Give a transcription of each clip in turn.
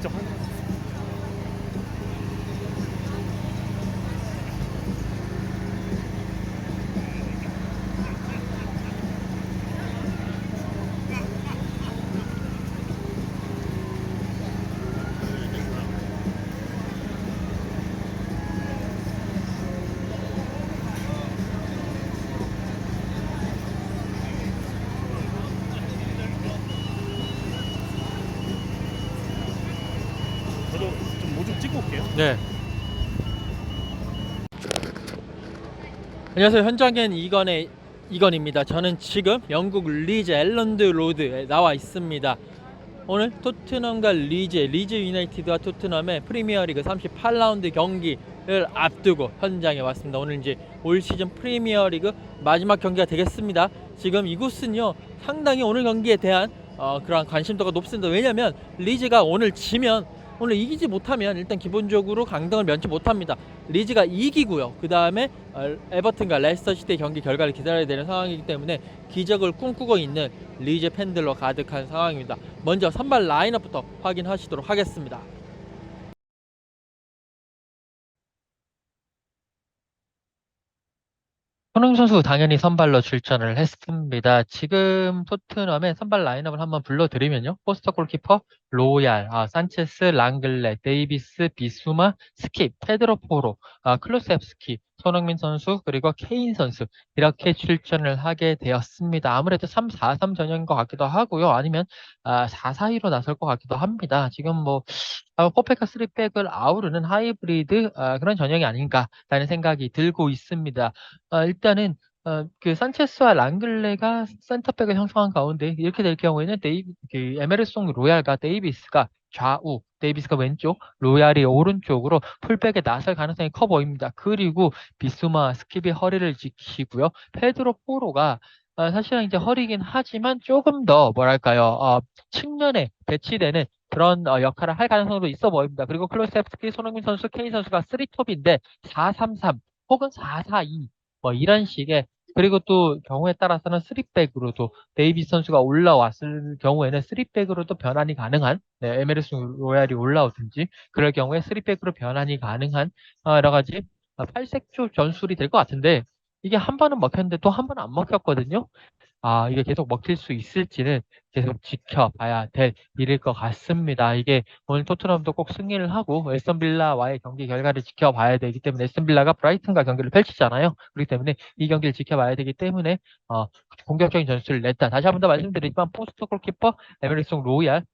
직접 하는 거죠. 저도 좀 뭐 좀 찍고 올게요. 네. 안녕하세요. 현장엔 이건입니다. 저는 지금 영국 리즈 앨런드 로드에 나와 있습니다. 오늘 토트넘과 리즈 유나이티드와 토트넘의 프리미어리그 38라운드 경기를 앞두고 현장에 왔습니다. 오늘 이제 올 시즌 프리미어리그 마지막 경기가 되겠습니다. 지금 이곳은요 상당히 오늘 경기에 대한 그런 관심도가 높습니다. 왜냐면 리즈가 오늘 이기지 못하면 일단 기본적으로 강등을 면치 못합니다. 리즈가 이기고요. 그 다음에 에버튼과 레스터시티의 경기 결과를 기다려야 되는 상황이기 때문에 기적을 꿈꾸고 있는 리즈 팬들로 가득한 상황입니다. 먼저 선발 라인업부터 확인하시도록 하겠습니다. 손흥민 선수 당연히 선발로 출전을 했습니다. 지금 토트넘의 선발 라인업을 한번 불러드리면요. 포스터 골키퍼, 로얄, 산체스, 랑글레, 데이비스, 비수마, 스킵, 페드로 포로, 클루셉스키, 손흥민 선수, 그리고 케인 선수 이렇게 출전을 하게 되었습니다. 아무래도 3-4-3 전형인 것 같기도 하고요. 아니면 4-4-2로 나설 것 같기도 합니다. 지금 퍼펙트 3백을 아우르는 하이브리드 그런 전형이 아닌가라는 생각이 들고 있습니다. 일단은 그 산체스와 랑글레가 센터백을 형성한 가운데 이렇게 될 경우에는 그 에메르송 로얄과 데이비스가 좌우, 데이비스가 왼쪽, 로얄이 오른쪽으로 풀백에 나설 가능성이 커 보입니다. 그리고 비수마 스킵이 허리를 지키고요. 페드로 포로가 사실은 이제 허리긴 하지만 조금 더 뭐랄까요, 측면에 배치되는 그런 역할을 할 가능성도 있어 보입니다. 그리고 클로셉스키, 손흥민 선수, 케인 선수가 3톱인데 4-3-3 혹은 4-4-2 이런 식의 그리고 또 경우에 따라서는 3백으로도 데이비스 선수가 올라왔을 경우에는 3백으로도 변환이 가능한 에메르스 로얄이 올라오든지 그럴 경우에 3백으로 변환이 가능한 여러 가지 팔색조 전술이 될 것 같은데 이게 한 번은 먹혔는데 또 한 번은 안 먹혔거든요. 이게 계속 먹힐 수 있을지는 계속 지켜봐야 될 일일 것 같습니다. 이게 오늘 토트넘도 꼭 승리를 하고 에스턴 빌라와의 경기 결과를 지켜봐야 되기 때문에 에스턴 빌라가 브라이튼과 경기를 펼치잖아요. 그렇기 때문에 이 경기를 지켜봐야 되기 때문에 공격적인 전술을 냈다. 다시 한 번 더 말씀드리지만 포스트 골키퍼 에메리송 로얄,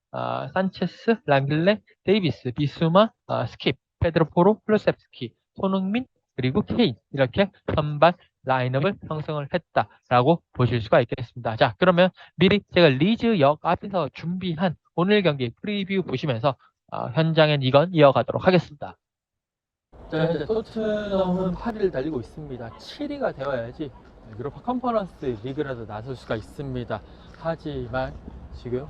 산체스, 랑글레, 데이비스, 비수마, 스킵, 페드로 포로, 플루셉스키, 손흥민 그리고 케인 이렇게 선발 라인업을 형성을 했다라고 보실 수가 있겠습니다. 자, 그러면 미리 제가 리즈역 앞에서 준비한 오늘 경기 프리뷰 보시면서 현장엔 이건 이어가도록 하겠습니다. 자, 현재 토트넘은 8위를 달리고 있습니다. 7위가 되어야지 유로파 컨퍼런스 리그라도 나설 수가 있습니다. 하지만 지금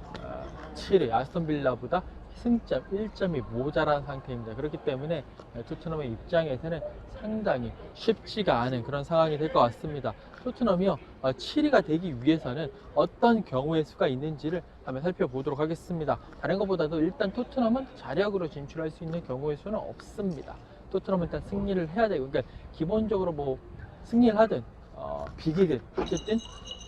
7위 아스톤 빌라보다 승점 1점이 모자란 상태입니다. 그렇기 때문에 토트넘의 입장에서는 상당히 쉽지가 않은 그런 상황이 될 것 같습니다. 토트넘이요 7위가 되기 위해서는 어떤 경우의 수가 있는지를 한번 살펴보도록 하겠습니다. 다른 것보다도 일단 토트넘은 자력으로 진출할 수 있는 경우의 수는 없습니다. 토트넘은 일단 승리를 해야 되고, 그러니까 기본적으로 승리를 하든 비기든 어쨌든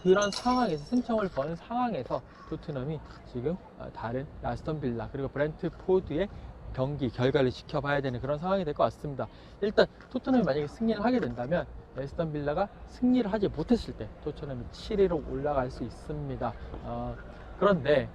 그런 상황에서 승점을 버는 상황에서 토트넘이 지금 다른 아스톤 빌라 그리고 브렌트포드의 경기 결과를 지켜봐야 되는 그런 상황이 될 것 같습니다. 일단 토트넘이 만약에 승리를 하게 된다면 아스톤 빌라가 승리를 하지 못했을 때 토트넘이 7위로 올라갈 수 있습니다. 그런데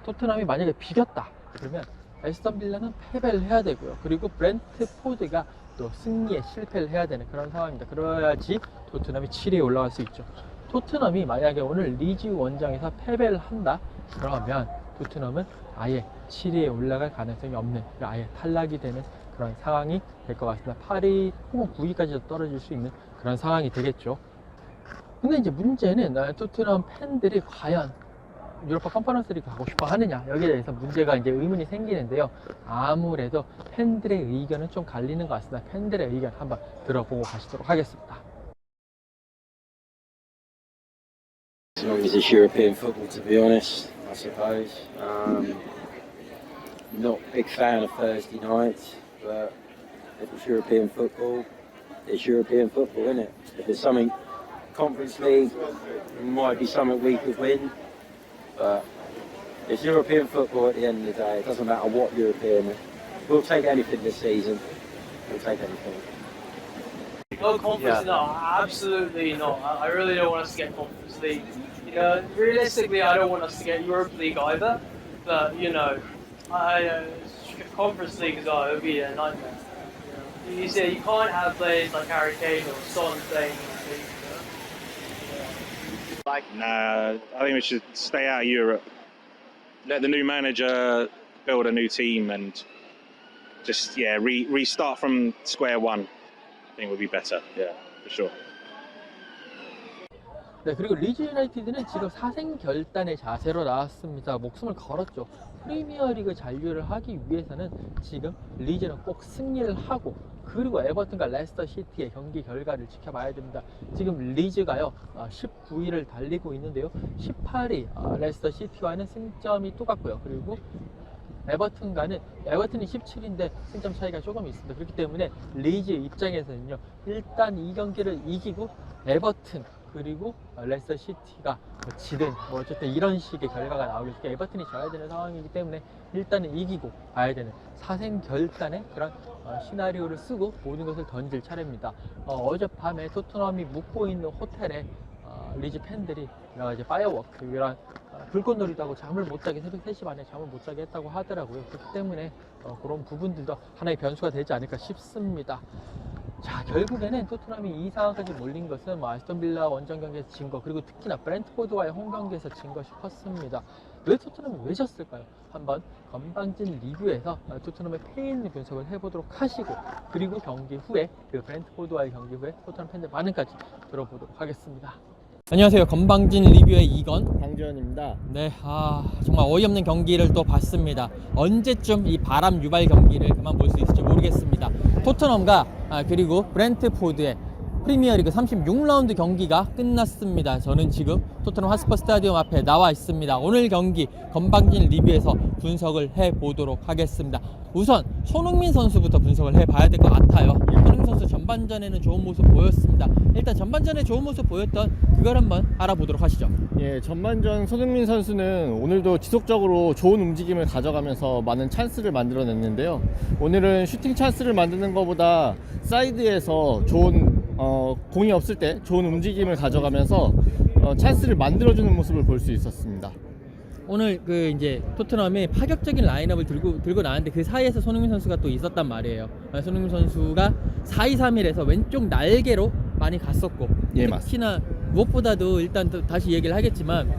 토트넘이 만약에 비겼다 그러면 에스턴 빌라는 패배를 해야 되고요. 그리고 브렌트포드가 또 승리에 실패를 해야 되는 그런 상황입니다. 그래야지 토트넘이 7위에 올라갈 수 있죠. 토트넘이 만약에 오늘 리즈 원정에서 패배를 한다 그러면 토트넘은 아예 7위에 올라갈 가능성이 없는 아예 탈락이 되는 그런 상황이 될 것 같습니다. 8위 혹은 9위까지도 떨어질 수 있는 그런 상황이 되겠죠. 근데 이제 문제는 토트넘 팬들이 과연 유로파 컨퍼런스 리그 가고 싶어 하느냐 여기에 대해서 문제가 이제 의문이 생기는데요. 아무래도 팬들의 의견은 좀 갈리는 것 같습니다. 팬들의 의견 한번 들어보고 가시도록 하겠습니다. As long as it's European football, to be honest, I suppose. not a big fan of Thursday nights, but if it's European football, it's European football, isn't it? If it's something Conference League, it might be something we could win, but it's European football at the end of the day. It doesn't matter what European. We'll take anything this season. We'll take anything. No conference, no, absolutely not. I really don't want us to get Conference League. You know, realistically, I don't want us to get Europa League either. But you know, Conference League as well, it would be a nightmare. You know, you see, you can't have players like Harry Kane or Son playing in the league. You know? Nah, I think we should stay out of Europe. Let the new manager build a new team and just restart from square one. I think would be better. Yeah, for sure. 네, 그리고 리즈 유나이티드는 지금 사생결단의 자세로 나왔습니다. 목숨을 걸었죠. 프리미어리그 잔류를 하기 위해서는 지금 리즈는 꼭 승리를 하고, 그리고 에버튼과 레스터 시티의 경기 결과를 지켜봐야 됩니다. 지금 리즈가요 19위를 달리고 있는데요, 18위 레스터 시티와는 승점이 똑같고요. 그리고 에버튼이 17인데 승점 차이가 조금 있습니다. 그렇기 때문에 리즈 입장에서는요, 일단 이 경기를 이기고 에버튼 그리고 레스터 시티가 지든 뭐 어쨌든 이런 식의 결과가 나오겠죠. 에버튼이 져야 되는 상황이기 때문에 일단은 이기고 봐야 되는 사생결단의 그런 시나리오를 쓰고 모든 것을 던질 차례입니다. 어젯밤에 토트넘이 묵고 있는 호텔에 리즈 팬들이 여러 가지 파이어워크, 이런 불꽃놀이도 하고 잠을 못 자게, 새벽 3시 반에 잠을 못 자게 했다고 하더라고요. 그렇기 때문에 그런 부분들도 하나의 변수가 되지 않을까 싶습니다. 자, 결국에는 토트넘이 이 상황까지 몰린 것은 아스톤 빌라 원정 경기에서 진 거, 그리고 특히나 브렌트포드와의 홈 경기에서 진 것이 컸습니다. 왜 토트넘이 왜 졌을까요? 한번 건방진 리뷰에서 토트넘의 패인 분석을 해보도록 하시고, 그리고 경기 후에 그 브렌트포드와의 경기 후에 토트넘 팬들 반응까지 들어보도록 하겠습니다. 안녕하세요. 건방진 리뷰의 이건 강주현입니다. 네, 정말 어이없는 경기를 또 봤습니다. 언제쯤 이 바람 유발 경기를 그만 볼 수 있을지 모르겠습니다. 토트넘과 그리고 브렌트포드의 프리미어리그 36라운드 경기가 끝났습니다. 저는 지금 토트넘 핫스퍼 스타디움 앞에 나와 있습니다. 오늘 경기 건방진 리뷰에서 분석을 해보도록 하겠습니다. 우선 손흥민 선수부터 분석을 해봐야 될 것 같아요. 손흥민 선수 전반전에는 좋은 모습 보였습니다. 일단 전반전에 좋은 모습 보였던 그걸 한번 알아보도록 하시죠. 예, 전반전 손흥민 선수는 오늘도 지속적으로 좋은 움직임을 가져가면서 많은 찬스를 만들어냈는데요. 오늘은 슈팅 찬스를 만드는 것보다 사이드에서 좋은 공이 없을 때 좋은 움직임을 가져가면서 찬스를 만들어주는 모습을 볼 수 있었습니다. 오늘 이제 토트넘이 파격적인 라인업을 들고 나왔는데 그 사이에서 손흥민 선수가 또 있었단 말이에요. 손흥민 선수가 4-2-3-1에서 왼쪽 날개로 많이 갔었고, 예, 특히나 무엇보다도 일단 또 다시 얘기를 하겠지만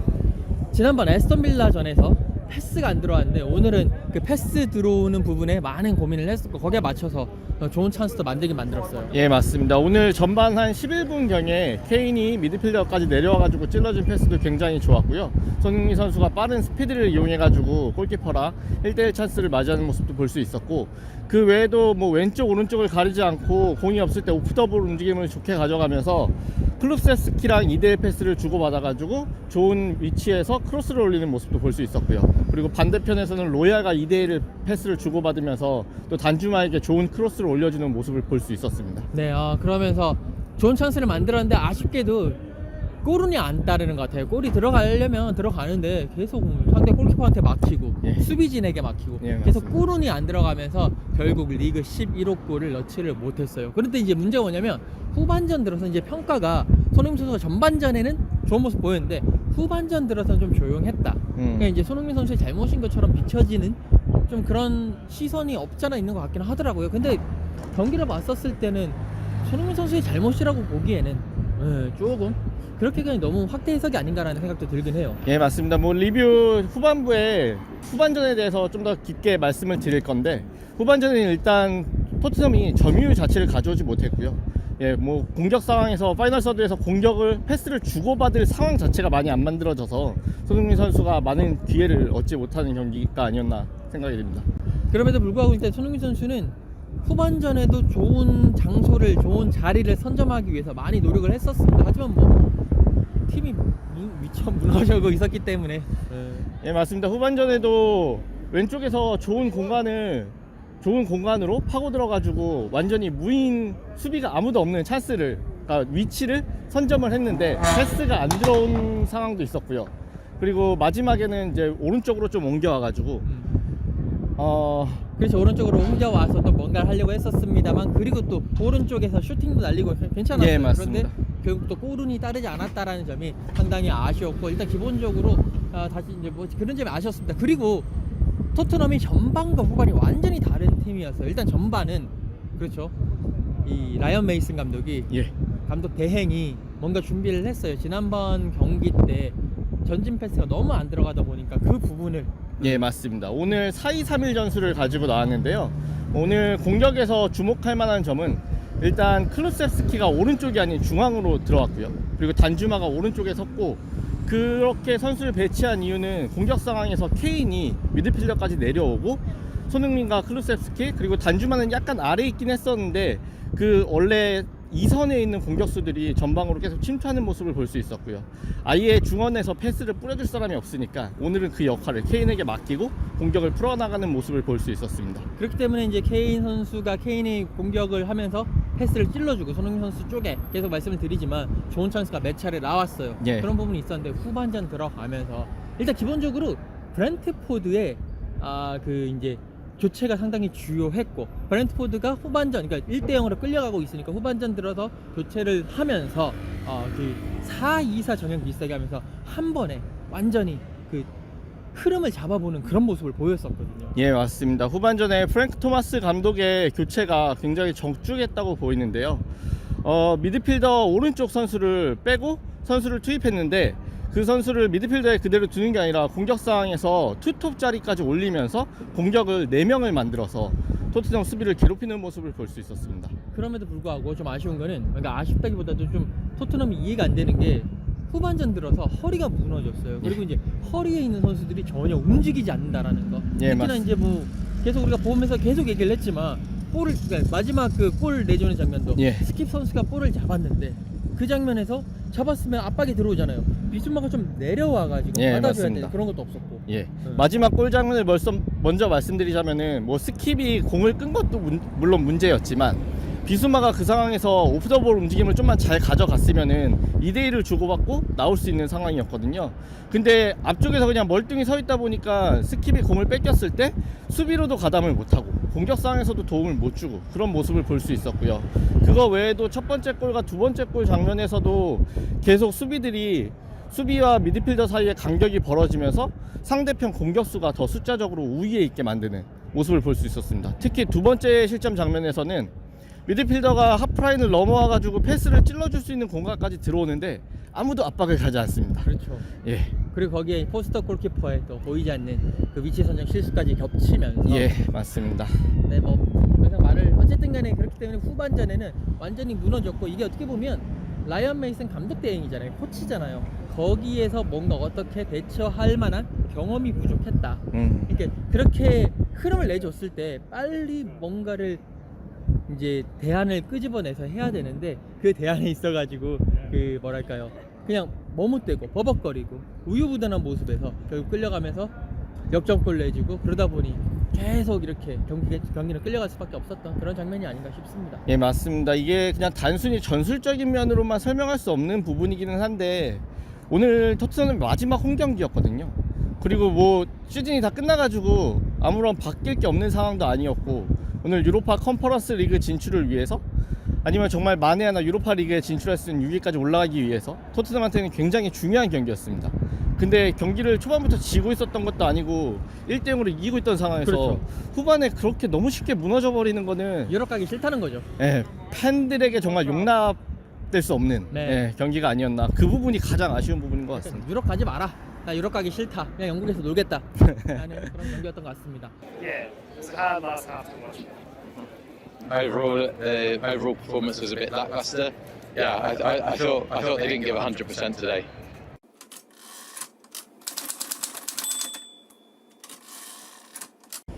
지난번 애스턴 빌라 전에서 패스가 안 들어왔는데 오늘은 그 패스 들어오는 부분에 많은 고민을 했었고, 거기에 맞춰서 좋은 찬스도 만들었어요. 예, 맞습니다. 오늘 전반 한 11분경에 케인이 미드필더까지 내려와가지고 찔러준 패스도 굉장히 좋았고요. 손흥민 선수가 빠른 스피드를 이용해가지고 골키퍼랑 1대1 찬스를 맞이하는 모습도 볼 수 있었고, 그 외에도 뭐 왼쪽 오른쪽을 가리지 않고 공이 없을 때 오프 더블 움직임을 좋게 가져가면서 클룹세스키랑 2대1 패스를 주고받아가지고 좋은 위치에서 크로스를 올리는 모습도 볼 수 있었고요. 그리고 반대편에서는 로얄과 2대1 패스를 주고받으면서 또 단주마에게 좋은 크로스를 올려주는 모습을 볼 수 있었습니다. 네, 그러면서 좋은 찬스를 만들었는데 아쉽게도 골운이 안 따르는 것 같아요. 골이 들어가려면 들어가는데 계속 상대 골키퍼한테 막히고, 예. 수비진에게 막히고, 예, 계속 맞습니다. 골운이 안 들어가면서 결국 리그 11호 골을 넣지를 못했어요. 그런데 이제 문제가 뭐냐면 후반전 들어서 이제 평가가 손흥민 선수가 전반전에는 좋은 모습 보였는데 후반전 들어서는 좀 조용했다. 그러니까 이제 손흥민 선수의 잘못인 것처럼 비춰지는 좀 그런 시선이 없잖아 있는 것 같긴 하더라고요. 근데 경기를 봤었을 때는 손흥민 선수의 잘못이라고 보기에는 조금 그렇게까지 너무 확대 해석이 아닌가라는 생각도 들긴 해요. 예, 맞습니다. 뭐 리뷰 후반부에 후반전에 대해서 좀 더 깊게 말씀을 드릴 건데, 후반전에 일단 토트넘이 점유율 자체를 가져오지 못했고요. 예, 뭐 공격 상황에서 파이널 서드에서 공격을 패스를 주고받을 상황 자체가 많이 안 만들어져서 손흥민 선수가 많은 기회를 얻지 못하는 경기가 아니었나 생각이 듭니다. 그럼에도 불구하고 일단 손흥민 선수는 후반전에도 좋은 장소를, 좋은 자리를 선점하기 위해서 많이 노력을 했었습니다. 하지만 뭐 팀이 미처 무너져고 있었기 때문에 예, 맞습니다. 후반전에도 왼쪽에서 좋은 공간으로 파고 들어가지고 완전히 무인 수비가 아무도 없는 찬스를, 그러니까 위치를 선점을 했는데 패스가 안 들어온 상황도 있었고요. 그리고 마지막에는 이제 오른쪽으로 좀 옮겨와가지고 그래서 오른쪽으로 옮겨와서 또 뭔가를 하려고 했었습니다만, 그리고 또 오른쪽에서 슈팅도 날리고 괜찮았어요. 예, 맞습니다. 그런데 결국 또 골운이 따르지 않았다라는 점이 상당히 아쉬웠고, 일단 기본적으로 다시 이제 뭐 그런 점이 아쉬웠습니다. 그리고 토트넘이 전반과 후반이 완전히 다른 팀이었어요. 일단 전반은 그렇죠. 이 라이언 메이슨 감독이 예. 감독 대행이 뭔가 준비를 했어요. 지난번 경기 때 전진 패스가 너무 안 들어가다 보니까 그 부분을 예, 맞습니다. 오늘 4-2-3-1 전술을 가지고 나왔는데요. 오늘 공격에서 주목할 만한 점은 일단 클루셉스키가 오른쪽이 아닌 중앙으로 들어왔고요. 그리고 단주마가 오른쪽에 섰고, 그렇게 선수를 배치한 이유는 공격 상황에서 케인이 미드필더까지 내려오고 손흥민과 클루셉스키 그리고 단주마는 약간 아래에 있긴 했었는데 그 원래 2선에 있는 공격수들이 전방으로 계속 침투하는 모습을 볼 수 있었고요. 아예 중원에서 패스를 뿌려줄 사람이 없으니까 오늘은 그 역할을 케인에게 맡기고 공격을 풀어나가는 모습을 볼 수 있었습니다. 그렇기 때문에 이제 케인 선수가 케인이 공격을 하면서 패스를 찔러주고 손흥민 선수 쪽에 계속 말씀을 드리지만 좋은 찬스가 몇 차례 나왔어요. 예. 그런 부분이 있었는데 후반전 들어가면서 일단 기본적으로 브렌트포드의 그 이제 교체가 상당히 주요했고, 브렌트포드가 후반전, 그러니까 1대0으로 끌려가고 있으니까 후반전 들어서 교체를 하면서 그 4-2-4 전형 비슷하게 하면서 한 번에 완전히 그 흐름을 잡아보는 그런 모습을 보였었거든요. 예, 맞습니다. 후반전에 프랭크 토마스 감독의 교체가 굉장히 적중했다고 보이는데요. 미드필더 오른쪽 선수를 빼고 선수를 투입했는데 그 선수를 미드필더에 그대로 두는 게 아니라 공격 상황에서 투톱 자리까지 올리면서 공격을 4명을 만들어서 토트넘 수비를 괴롭히는 모습을 볼 수 있었습니다. 그럼에도 불구하고 좀 아쉬운 거는, 그러니까 아쉽다기보다도 좀 토트넘이 이해가 안 되는 게 후반전 들어서 허리가 무너졌어요. 그리고 이제 허리에 있는 선수들이 전혀 움직이지 않는다라는 거. 예, 특히나 맞습니다. 이제 뭐 계속 우리가 보면서 계속 얘기를 했지만 그러니까 마지막 그 골 내주는 장면도 예. 스킵 선수가 볼을 잡았는데 그 장면에서 잡았으면 압박이 들어오잖아요. 비스마가 좀 내려와가지고 예, 받아줘야 맞습니다. 되는데 그런 것도 없었고. 예. 마지막 골 장면을 먼저 말씀드리자면은 뭐 스킵이 공을 끈 것도 물론 문제였지만 비수마가 그 상황에서 오프 더 볼 움직임을 좀만 잘 가져갔으면은 2대1을 주고받고 나올 수 있는 상황이었거든요. 근데 앞쪽에서 그냥 멀뚱히 서 있다 보니까 스킵이 공을 뺏겼을 때 수비로도 가담을 못하고 공격 상황에서도 도움을 못 주고 그런 모습을 볼 수 있었고요. 그거 외에도 첫 번째 골과 두 번째 골 장면에서도 계속 수비와 미드필더 사이에 간격이 벌어지면서 상대편 공격수가 더 숫자적으로 우위에 있게 만드는 모습을 볼 수 있었습니다. 특히 두 번째 실점 장면에서는 미드필더가 하프라인을 넘어와가지고 패스를 찔러줄 수 있는 공간까지 들어오는데 아무도 압박을 가지 않습니다. 그렇죠. 예, 그리고 거기에 포스터 골키퍼의 또 보이지 않는 그 위치 선정 실수까지 겹치면서 예, 맞습니다. 네, 뭐 더 이상 말을 어쨌든 간에 그렇기 때문에 후반전에는 완전히 무너졌고, 이게 어떻게 보면 라이언 메이슨 감독 대행이잖아요. 코치잖아요. 거기에서 뭔가 어떻게 대처할 만한 경험이 부족했다. 그러니까 그렇게 흐름을 내줬을 때 빨리 뭔가를 이제 대안을 끄집어내서 해야 되는데 그 대안에 있어가지고 그 뭐랄까요, 그냥 머뭇대고 버벅거리고 우유부단한 모습에서 결국 끌려가면서 역전골 내주고, 그러다 보니 계속 이렇게 경기는 끌려갈 수밖에 없었던 그런 장면이 아닌가 싶습니다. 예, 맞습니다. 이게 그냥 단순히 전술적인 면으로만 설명할 수 없는 부분이기는 한데 오늘 토트넘은 마지막 홈경기였거든요. 그리고 뭐 시즌이 다 끝나가지고 아무런 바뀔 게 없는 상황도 아니었고, 오늘 유로파 컨퍼런스 리그 진출을 위해서 아니면 정말 만에 하나 유로파 리그에 진출할 수 있는 6위까지 올라가기 위해서 토트넘한테는 굉장히 중요한 경기였습니다. 근데 경기를 초반부터 지고 있었던 것도 아니고 1대0으로 이기고 있던 상황에서 그렇죠. 후반에 그렇게 너무 쉽게 무너져 버리는 거는 유럽 가기 싫다는 거죠. 예, 팬들에게 정말 용납될 수 없는 네. 예, 경기가 아니었나. 그 부분이 가장 아쉬운 부분인 것 같습니다. 유럽 가지 마라. 나 유럽 가기 싫다. 그냥 영국에서 놀겠다. 라는 그런 경기였던 것 같습니다. Yeah, it was a hard last half to watch. Overall, the overall performance was a bit lackluster. Yeah, I thought they didn't give 100% today.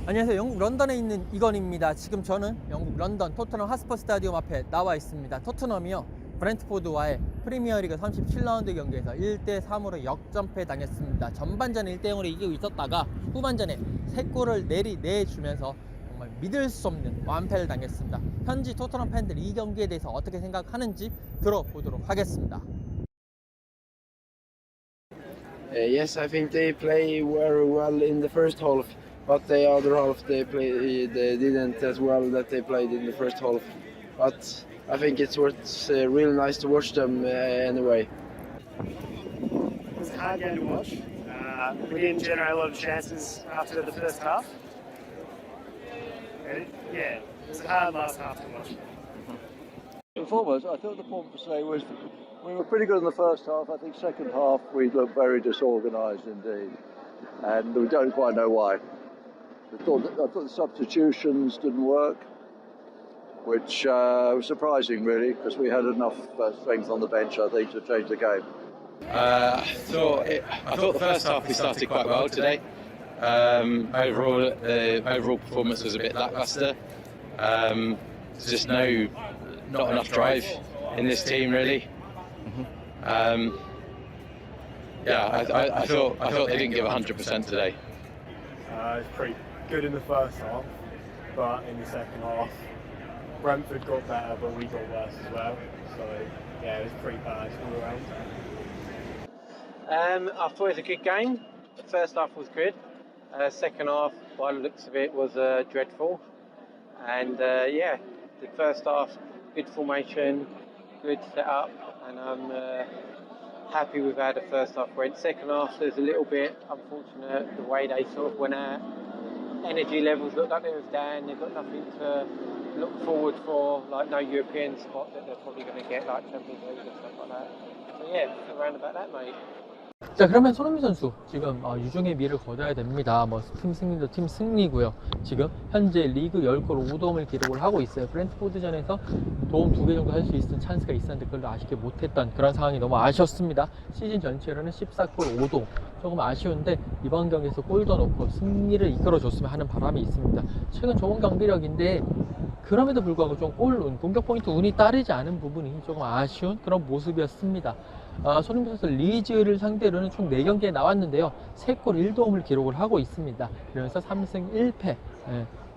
안녕하세요. 영국 런던에 있는 이건입니다. 지금 저는 영국 런던 토트넘 핫스퍼 스타디움 앞에 나와 있습니다. 토트넘이요, 브렌트포드와의 프리미어리그 37라운드 경기에서 1대3으로 역전패 당했습니다. 전반전에 1대0으로 이기고 있었다가 후반전에 3골을 내주면서 정말 믿을 수 없는 완패를 당했습니다. 현지 토트넘 팬들이 이 경기에 대해서 어떻게 생각하는지 들어보도록 하겠습니다. Yes, I think they play very well in the first half, but the other half they didn't as well that they played in the first half. But I think it's really nice to watch them anyway. It was a hard game to watch. We didn't generate a lot of chances after the first half. Yeah, it was a hard last half to watch. Performance, I thought the point to say was we were pretty good in the first half. I think second half we looked very disorganised indeed, and we don't quite know why. I thought the substitutions didn't work, which was surprising really, because we had enough strength on the bench, I think, to change the game. I thought the first half we started quite well today. Overall, the overall performance was a bit lackluster. There's just not enough drive in this team, really. Yeah, I thought they didn't give 100% today. It was pretty good in the first half, but in the second half, Brentford got better, but we got worse as well. So yeah, it was pretty bad all around. I thought it was a good game. The first half was good. Second half, by the looks of it, was dreadful. And yeah, the first half, good formation, good setup, and I'm happy with how the first half went. Second half, there's a little bit unfortunate the way they sort of went out. Energy levels looked like they was down. They've got nothing to look forward for, like no European spot that they're probably going to get, like Champions League and stuff like that. So yeah, around about that, mate. 자, 그러면 손흥민 선수 지금 유종의 미를 거둬야 됩니다. 뭐 팀 승리도 팀 승리고요. 지금 현재 리그 10골 5도움을 기록을 하고 있어요. 브렌트포드전에서 도움 2개 정도 할 수 있는 찬스가 있었는데 그걸 아쉽게 못했던 그런 상황이 너무 아쉬웠습니다. 시즌 전체로는 14골 5도움, 조금 아쉬운데 이번 경기에서 골도 넣고 승리를 이끌어줬으면 하는 바람이 있습니다. 최근 좋은 경기력인데 그럼에도 불구하고 좀 공격 포인트 운이 따르지 않은 부분이 조금 아쉬운 그런 모습이었습니다. 손흥민 선수 리즈를 상대로는 총 4경기에 나왔는데요. 3골 1도움을 기록을 하고 있습니다. 그러면서 3승 1패,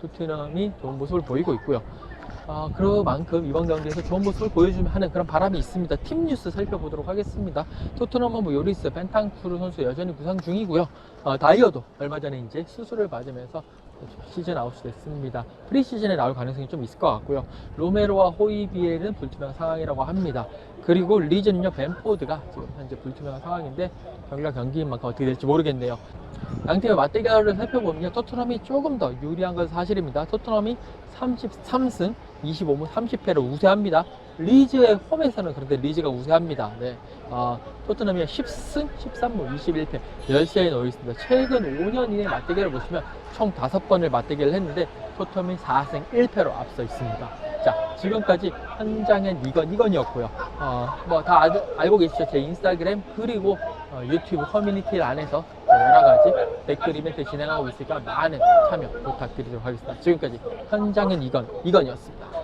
토트넘이 좋은 모습을 보이고 있고요. 그만큼 이번 경기에서 좋은 모습을 보여주면 하는 그런 바람이 있습니다. 팀 뉴스 살펴보도록 하겠습니다. 토트넘은 뭐 요리스, 벤탕쿠르 선수 여전히 부상 중이고요. 다이어도 얼마 전에 이제 수술을 받으면서 시즌 아웃이 됐습니다. 프리시즌에 나올 가능성이 좀 있을 것 같고요. 로메로와 호이비엘은 불투명 상황이라고 합니다. 그리고 리즈는요, 벤포드가 지금 현재 불투명 상황인데 경기가 경기인 만큼 어떻게 될지 모르겠네요. 양팀의 맞대결을 살펴보면 토트넘이 조금 더 유리한 건 사실입니다. 토트넘이 33승 25무 30패로 우세합니다. 리즈의 홈에서는 그런데 리즈가 우세합니다. 네. 토트넘이 10승 13무 21패 10시에 놓여 있습니다. 최근 5년 이내 맞대결을 보시면 총 5번을 맞대결을 했는데 토트넘이 4승 1패로 앞서 있습니다. 자, 지금까지 현장엔 이건이었고요. 뭐 다 알고 계시죠? 제 인스타그램 그리고 유튜브 커뮤니티 안에서 여러가지 댓글 이벤트 진행하고 있으니까 많은 참여 부탁드리도록 하겠습니다. 지금까지 현장엔 이건이었습니다.